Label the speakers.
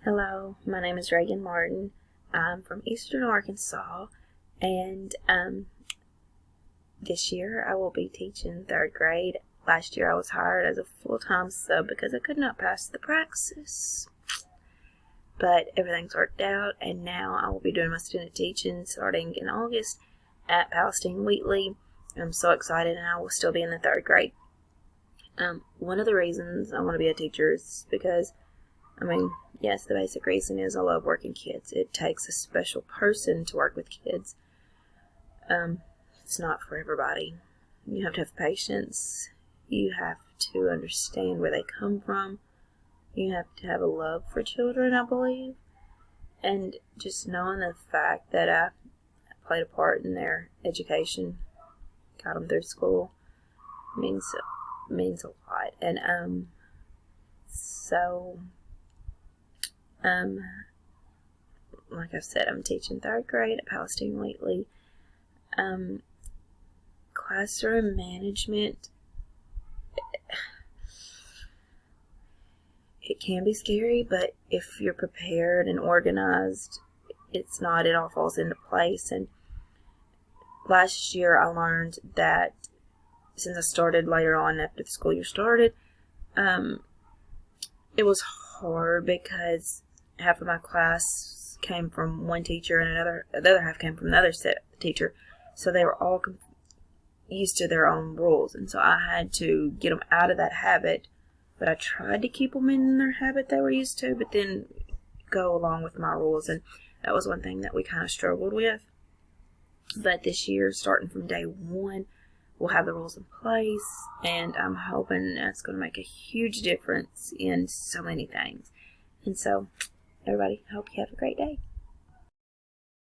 Speaker 1: Hello, my name is Reagan Martin. I'm from Eastern Arkansas, and this year I will be teaching third grade. Last year I was hired as a full-time sub because I could not pass the praxis, but everything's worked out, and now I will be doing my student teaching starting in August at Palestine Wheatley. I'm so excited, and I will still be in the third grade. One of the reasons I want to be a teacher is because yes, the basic reason is I love working kids. It takes a special person to work with kids. It's not for everybody. You have to have patience. You have to understand where they come from. You have to have a love for children, I believe. And just knowing the fact that I played a part in their education, got them through school, means a lot. And like I said, I'm teaching third grade at Palestine Wheatley. Classroom management, it can be scary, but if you're prepared and organized, it all falls into place. And last year I learned that since I started later on after the school year started, it was hard because half of my class came from one teacher and the other half came from another teacher. So they were all used to their own rules. And so I had to get them out of that habit. But I tried to keep them in their habit they were used to, but then go along with my rules. And that was one thing that we kind of struggled with. But this year, starting from day one, we'll have the rules in place, and I'm hoping that's going to make a huge difference in so many things. And so, everybody, I hope you have a great day.